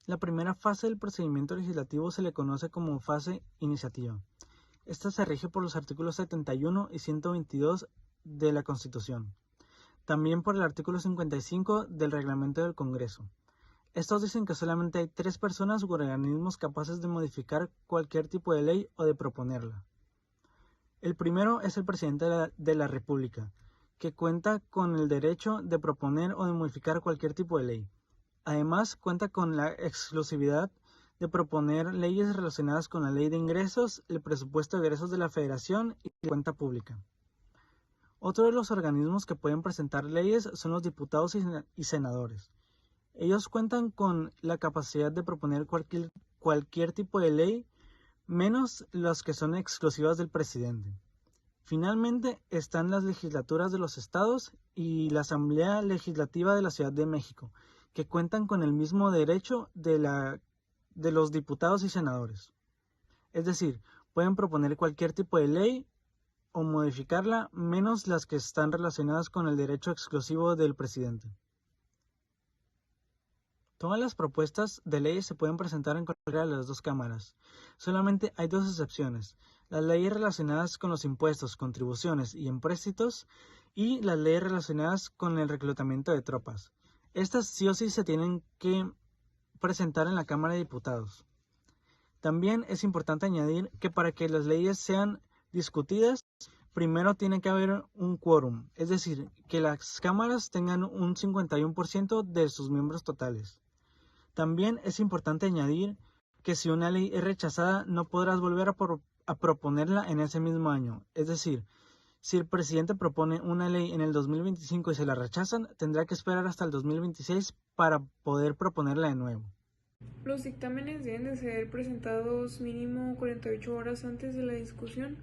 La primera fase del procedimiento legislativo se le conoce como fase iniciativa. Esta se rige por los artículos 71 y 122 de la Constitución. También por el artículo 55 del Reglamento del Congreso. Estos dicen que solamente hay 3 personas u organismos capaces de modificar cualquier tipo de ley o de proponerla. El primero es el presidente de la República, que cuenta con el derecho de proponer o de modificar cualquier tipo de ley. Además, cuenta con la exclusividad de proponer leyes relacionadas con la ley de ingresos, el presupuesto de egresos de la Federación y la cuenta pública. Otro de los organismos que pueden presentar leyes son los diputados y senadores. Ellos cuentan con la capacidad de proponer cualquier tipo de ley, menos las que son exclusivas del presidente. Finalmente están las legislaturas de los estados y la Asamblea Legislativa de la Ciudad de México, que cuentan con el mismo derecho de los diputados y senadores. Es decir, pueden proponer cualquier tipo de ley o modificarla, menos las que están relacionadas con el derecho exclusivo del presidente. Todas las propuestas de ley se pueden presentar en cualquiera de las dos cámaras. Solamente hay 2 excepciones: las leyes relacionadas con los impuestos, contribuciones y empréstitos, y las leyes relacionadas con el reclutamiento de tropas. Estas sí o sí se tienen que presentar en la Cámara de Diputados. También es importante añadir que para que las leyes sean discutidas, primero tiene que haber un quórum, es decir, que las cámaras tengan un 51% de sus miembros totales. También es importante añadir que si una ley es rechazada, no podrás volver a proponerla en ese mismo año. Es decir, si el presidente propone una ley en el 2025 y se la rechazan, tendrá que esperar hasta el 2026 para poder proponerla de nuevo. Los dictámenes deben de ser presentados mínimo 48 horas antes de la discusión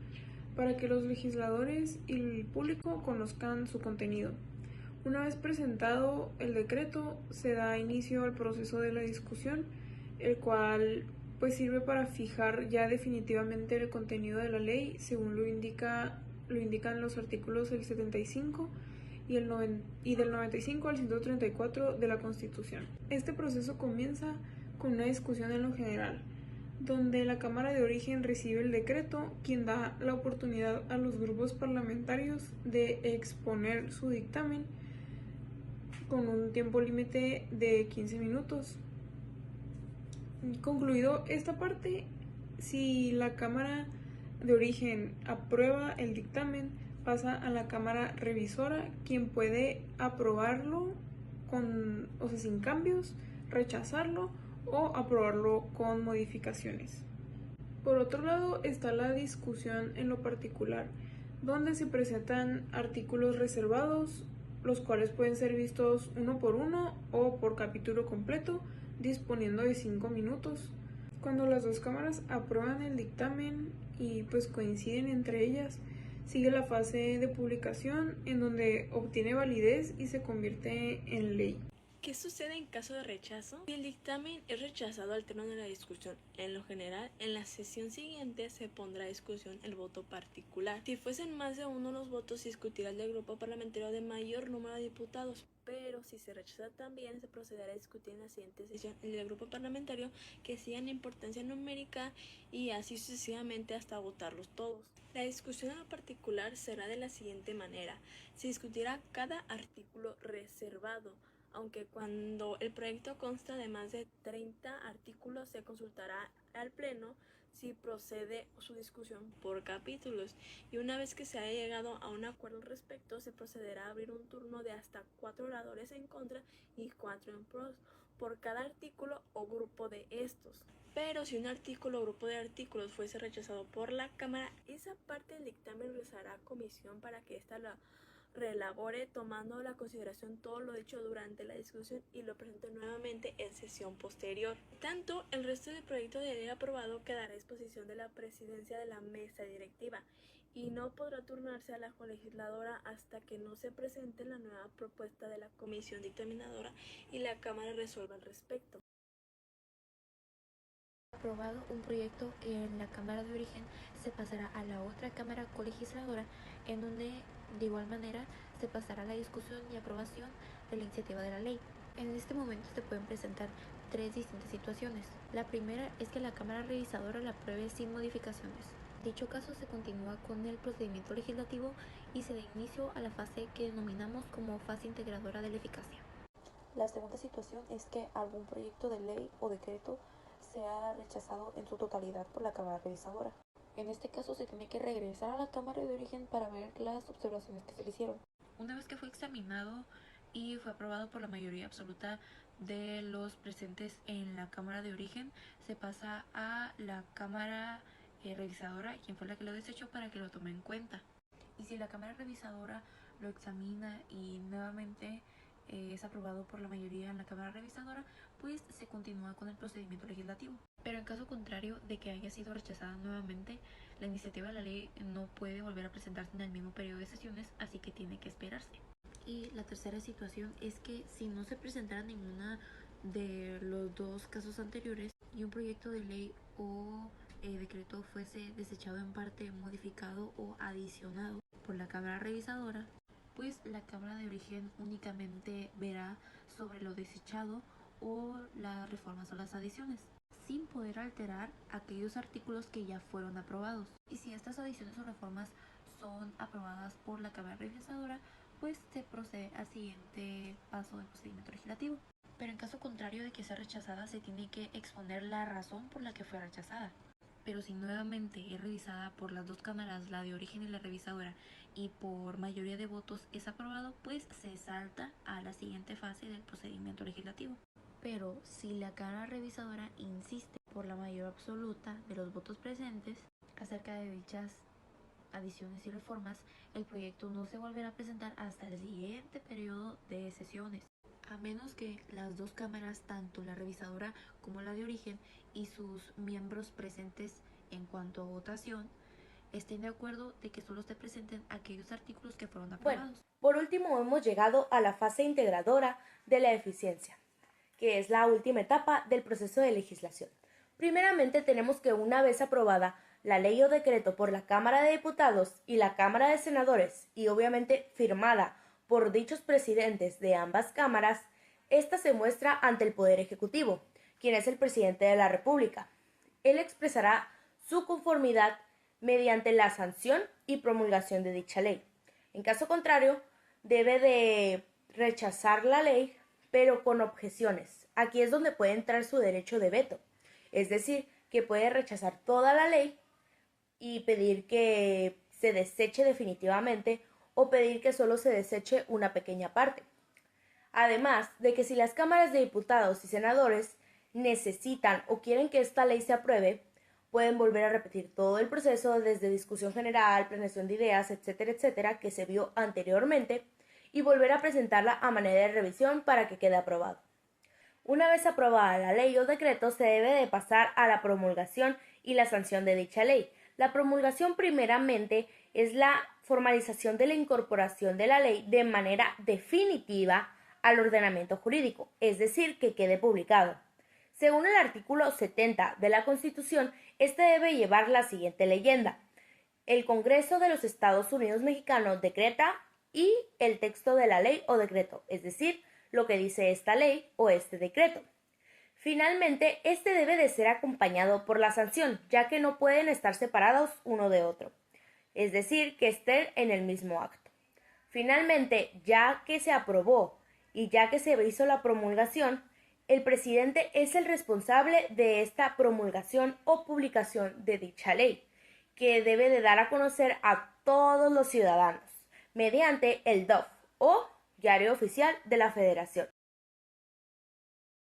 para que los legisladores y el público conozcan su contenido. Una vez presentado el decreto, se da inicio al proceso de la discusión, el cual pues sirve para fijar ya definitivamente el contenido de la ley, según lo indican los artículos del 75 y del 95 al 134 de la Constitución. Este proceso comienza con una discusión en lo general, donde la Cámara de Origen recibe el decreto, quien da la oportunidad a los grupos parlamentarios de exponer su dictamen con un tiempo límite de 15 minutos. Concluido esta parte, si la Cámara de Origen aprueba el dictamen, pasa a la Cámara Revisora, quien puede aprobarlo sin cambios, rechazarlo o aprobarlo con modificaciones. Por otro lado está la discusión en lo particular, donde se presentan artículos reservados, los cuales pueden ser vistos uno por uno o por capítulo completo, disponiendo de 5 minutos. Cuando las dos cámaras aprueban el dictamen y pues coinciden entre ellas, sigue la fase de publicación, en donde obtiene validez y se convierte en ley. ¿Qué sucede en caso de rechazo? Si el dictamen es rechazado al término de la discusión, en lo general, en la sesión siguiente se pondrá a discusión el voto particular. Si fuesen más de uno los votos, se discutirá el del grupo parlamentario de mayor número de diputados, pero si se rechaza también, se procederá a discutir en la siguiente sesión el del grupo parlamentario que siga en importancia numérica y así sucesivamente hasta votarlos todos. La discusión en lo particular será de la siguiente manera: se discutirá cada artículo reservado, aunque cuando el proyecto consta de más de 30 artículos se consultará al Pleno si procede su discusión por capítulos, y una vez que se haya llegado a un acuerdo al respecto, se procederá a abrir un turno de hasta 4 oradores en contra y 4 en pros por cada artículo o grupo de estos. Pero si un artículo o grupo de artículos fuese rechazado por la Cámara, esa parte del dictamen regresará a comisión para que ésta la reelabore tomando la consideración todo lo dicho durante la discusión y lo presente nuevamente en sesión posterior. Tanto, el resto del proyecto de ley aprobado quedará a disposición de la presidencia de la mesa directiva y no podrá turnarse a la colegisladora hasta que no se presente la nueva propuesta de la comisión dictaminadora y la Cámara resuelva al respecto. Aprobado un proyecto en la Cámara de Origen, se pasará a la otra Cámara colegisladora, en donde de igual manera se pasará la discusión y aprobación de la iniciativa de la ley. En este momento se pueden presentar tres distintas situaciones. La primera es que la Cámara Revisadora la apruebe sin modificaciones. Dicho caso se continúa con el procedimiento legislativo y se da inicio a la fase que denominamos como fase integradora de la eficacia. La segunda situación es que algún proyecto de ley o decreto sea rechazado en su totalidad por la Cámara Revisadora. En este caso se tiene que regresar a la Cámara de origen para ver las observaciones que se le hicieron. Una vez que fue examinado y fue aprobado por la mayoría absoluta de los presentes en la Cámara de origen, se pasa a la Cámara Revisadora, quien fue la que lo desechó, para que lo tome en cuenta. Y si la Cámara Revisadora lo examina y nuevamente es aprobado por la mayoría en la Cámara Revisadora, pues se continúa con el procedimiento legislativo. Pero en caso contrario de que haya sido rechazada nuevamente, la iniciativa de la ley no puede volver a presentarse en el mismo periodo de sesiones, así que tiene que esperarse. Y la tercera situación es que si no se presentara ninguna de los dos casos anteriores y un proyecto de ley o decreto fuese desechado en parte, modificado o adicionado por la Cámara Revisadora, pues la Cámara de origen únicamente verá sobre lo desechado o las reformas o las adiciones, sin poder alterar aquellos artículos que ya fueron aprobados. Y si estas adiciones o reformas son aprobadas por la Cámara Revisadora, pues se procede al siguiente paso del procedimiento legislativo. Pero en caso contrario de que sea rechazada, se tiene que exponer la razón por la que fue rechazada. Pero si nuevamente es revisada por las dos cámaras, la de origen y la revisadora, y por mayoría de votos es aprobado, pues se salta a la siguiente fase del procedimiento legislativo. Pero si la Cámara Revisadora insiste por la mayoría absoluta de los votos presentes acerca de dichas adiciones y reformas, el proyecto no se volverá a presentar hasta el siguiente periodo de sesiones, a menos que las dos cámaras, tanto la revisadora como la de origen, y sus miembros presentes en cuanto a votación, estén de acuerdo de que solo se presenten aquellos artículos que fueron aprobados. Bueno, por último hemos llegado a la fase integradora de la eficiencia, que es la última etapa del proceso de legislación. Primeramente tenemos que, una vez aprobada la ley o decreto por la Cámara de Diputados y la Cámara de Senadores, y obviamente firmada por dichos presidentes de ambas cámaras, esta se muestra ante el Poder Ejecutivo, quien es el presidente de la República. Él expresará su conformidad mediante la sanción y promulgación de dicha ley. En caso contrario, debe de rechazar la ley, pero con objeciones. Aquí es donde puede entrar su derecho de veto, es decir, que puede rechazar toda la ley y pedir que se deseche definitivamente o pedir que solo se deseche una pequeña parte. Además de que si las cámaras de diputados y senadores necesitan o quieren que esta ley se apruebe, pueden volver a repetir todo el proceso desde discusión general, planeación de ideas, etcétera, etcétera, que se vio anteriormente, y volver a presentarla a manera de revisión para que quede aprobado. Una vez aprobada la ley o decreto, se debe de pasar a la promulgación y la sanción de dicha ley. La promulgación primeramente es la formalización de la incorporación de la ley de manera definitiva al ordenamiento jurídico, es decir, que quede publicado. Según el artículo 70 de la Constitución, este debe llevar la siguiente leyenda: el Congreso de los Estados Unidos Mexicanos decreta, y el texto de la ley o decreto, es decir, lo que dice esta ley o este decreto. Finalmente, este debe de ser acompañado por la sanción, ya que no pueden estar separados uno de otro, es decir, que estén en el mismo acto. Finalmente, ya que se aprobó y ya que se hizo la promulgación, el presidente es el responsable de esta promulgación o publicación de dicha ley, que debe de dar a conocer a todos los ciudadanos mediante el DOF o Diario Oficial de la Federación.